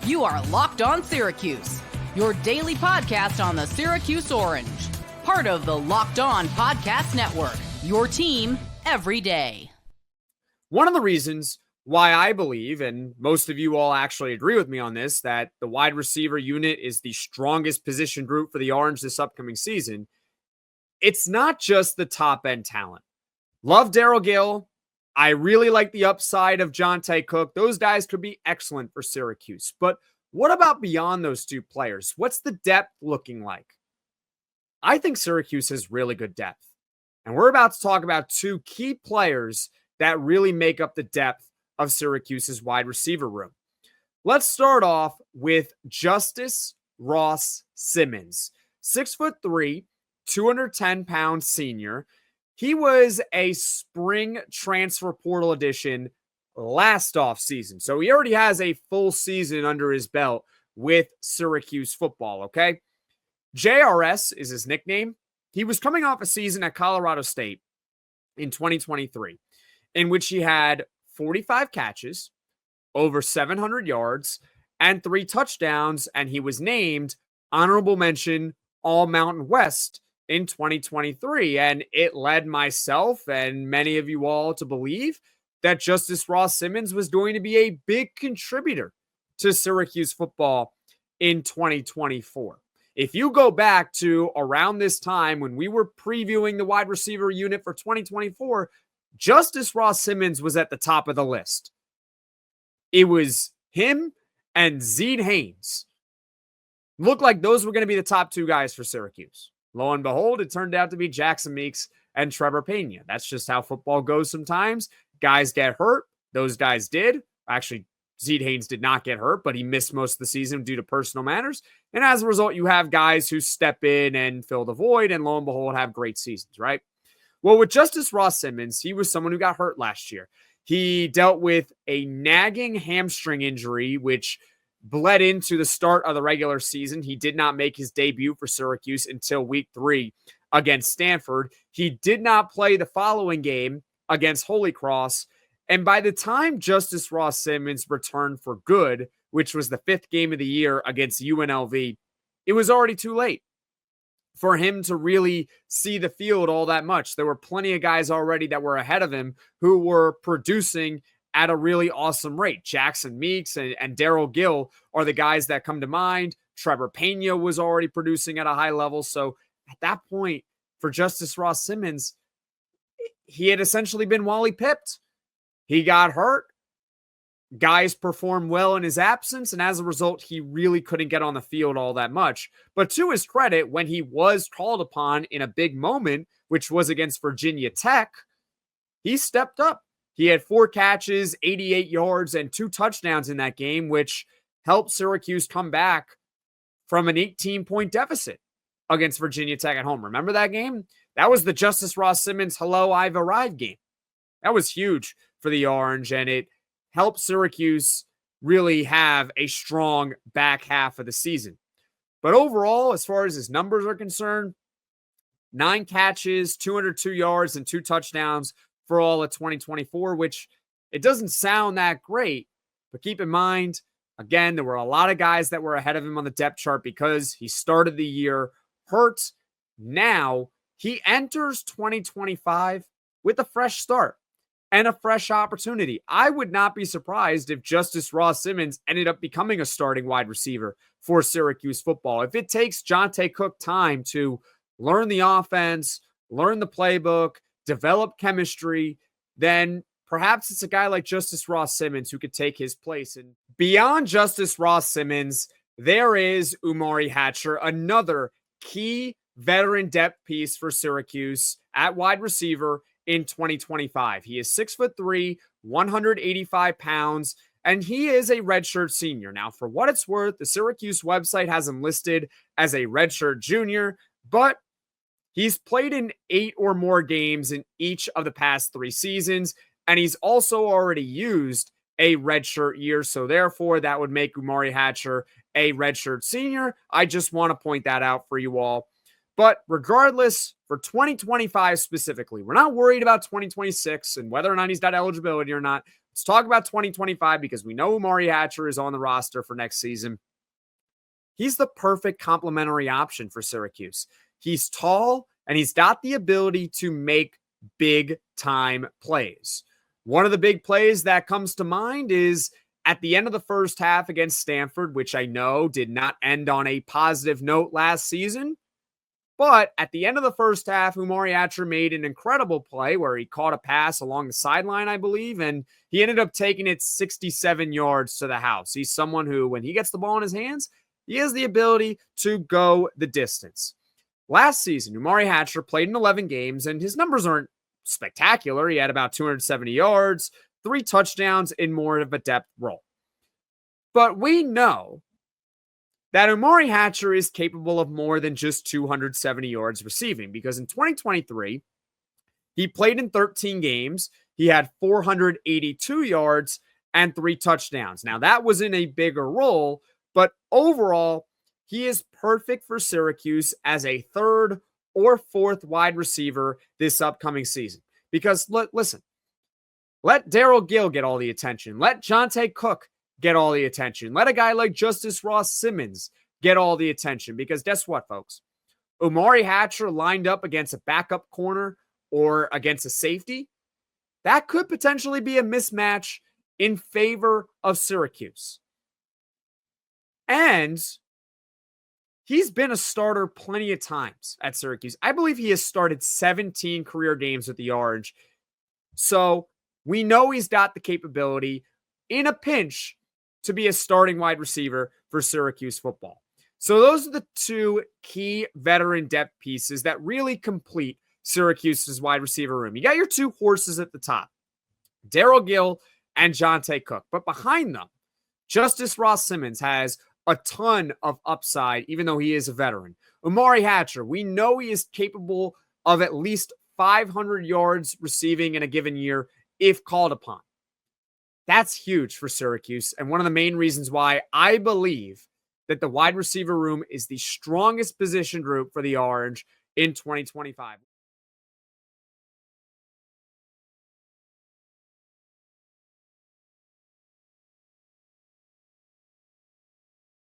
You are Locked On Syracuse, your daily podcast on the Syracuse Orange. Part of the Locked On Podcast Network, your team every day. One of the reasons why I believe, and most of you all actually agree with me on this, that the wide receiver unit is the strongest position group for the Orange this upcoming season, it's not just the top-end talent. Love Darrell Gill. I really like the upside of Johntay Cook. Those guys could be excellent for Syracuse. But what about beyond those two players? What's the depth looking like? I think Syracuse has really good depth. And we're about to talk about two key players that really make up the depth of Syracuse's wide receiver room. Let's start off with Justus Ross-Simmons, 6'3", 210-pound senior. He was a spring transfer portal addition last offseason. So he already has a full season under his belt with Syracuse football, okay? JRS is his nickname. He was coming off a season at Colorado State in 2023, in which he had 45 catches, over 700 yards, and 3 touchdowns, and he was named honorable mention All-Mountain West in 2023. And it led myself and many of you all to believe that Justus Ross-Simmons was going to be a big contributor to Syracuse football in 2024. If you go back to around this time when we were previewing the wide receiver unit for 2024, Justus Ross-Simmons was at the top of the list. It was him and Zeed Haynes. Looked like those were going to be the top 2 guys for Syracuse. Lo and behold, it turned out to be Jackson Meeks and Trevor Pena. That's just how football goes sometimes. Guys get hurt. Those guys did. Actually, Zeed Haynes did not get hurt, but he missed most of the season due to personal matters. And as a result, you have guys who step in and fill the void and lo and behold have great seasons, right? Well, with Justus Ross-Simmons, he was someone who got hurt last year. He dealt with a nagging hamstring injury, which bled into the start of the regular season. He did not make his debut for Syracuse until week 3 against Stanford. He did not play the following game against Holy Cross. And by the time Justus Ross-Simmons returned for good, which was the 5th game of the year against UNLV, it was already too late for him to really see the field all that much. There were plenty of guys already that were ahead of him who were producing at a really awesome rate. Jackson Meeks and Darrell Gill are the guys that come to mind. Trevor Pena was already producing at a high level. So at that point, for Justus Ross-Simmons, he had essentially been Wally pipped. He got hurt. Guys performed well in his absence, and as a result, he really couldn't get on the field all that much. But to his credit, when he was called upon in a big moment, which was against Virginia Tech, he stepped up. He had 4 catches, 88 yards, and 2 touchdowns in that game, which helped Syracuse come back from an 18-point deficit against Virginia Tech at home. Remember that game? That was the Justus Ross-Simmons "Hello, I've arrived" game. That was huge for the Orange, and it helped Syracuse really have a strong back half of the season. But overall, as far as his numbers are concerned, 9 catches, 202 yards, and 2 touchdowns for all of 2024, which it doesn't sound that great. But keep in mind, again, there were a lot of guys that were ahead of him on the depth chart because he started the year hurt. Now he enters 2025 with a fresh start and a fresh opportunity. I would not be surprised if Justus Ross-Simmons ended up becoming a starting wide receiver for Syracuse football. If it takes Johntay Cook time to learn the offense, learn the playbook, develop chemistry, then perhaps it's a guy like Justus Ross-Simmons who could take his place. And beyond Justus Ross-Simmons, there is Umari Hatcher, another key veteran depth piece for Syracuse at wide receiver in 2025. He is 6'3", 185 pounds, and he is a redshirt senior. Now, for what it's worth, the Syracuse website has him listed as a redshirt junior, but he's played in 8 or more games in each of the past 3 seasons, and he's also already used a redshirt year, so therefore that would make Umari Hatcher a redshirt senior. I just want to point that out for you all. But regardless, for 2025 specifically, we're not worried about 2026 and whether or not he's got eligibility or not. Let's talk about 2025 because we know Umari Hatcher is on the roster for next season. He's the perfect complementary option for Syracuse. He's tall and he's got the ability to make big time plays. One of the big plays that comes to mind is at the end of the first half against Stanford, which I know did not end on a positive note last season. But at the end of the first half, Umari Hatcher made an incredible play where he caught a pass along the sideline, I believe, and he ended up taking it 67 yards to the house. He's someone who, when he gets the ball in his hands, he has the ability to go the distance. Last season, Umari Hatcher played in 11 games, and his numbers aren't spectacular. He had about 270 yards, 3 touchdowns in more of a depth role. But we know that Umari Hatcher is capable of more than just 270 yards receiving, because in 2023, he played in 13 games. He had 482 yards and 3 touchdowns. Now, that was in a bigger role, but overall, he is perfect for Syracuse as a 3rd or 4th wide receiver this upcoming season. Because, listen, let Darrell Gill get all the attention. Let Johntay get all the attention. Let a guy like Justus Ross-Simmons get all the attention. Because guess what, folks? Umari Hatcher lined up against a backup corner or against a safety, that could potentially be a mismatch in favor of Syracuse. And he's been a starter plenty of times at Syracuse. I believe he has started 17 career games with the Orange. So we know he's got the capability in a pinch to be a starting wide receiver for Syracuse football. So those are the 2 key veteran depth pieces that really complete Syracuse's wide receiver room. You got your 2 horses at the top, Darrell Gill and Johntay Cook. But behind them, Justus Ross-Simmons has a ton of upside, even though he is a veteran. Umari Hatcher, we know he is capable of at least 500 yards receiving in a given year if called upon. That's huge for Syracuse, and one of the main reasons why I believe that the wide receiver room is the strongest position group for the Orange in 2025.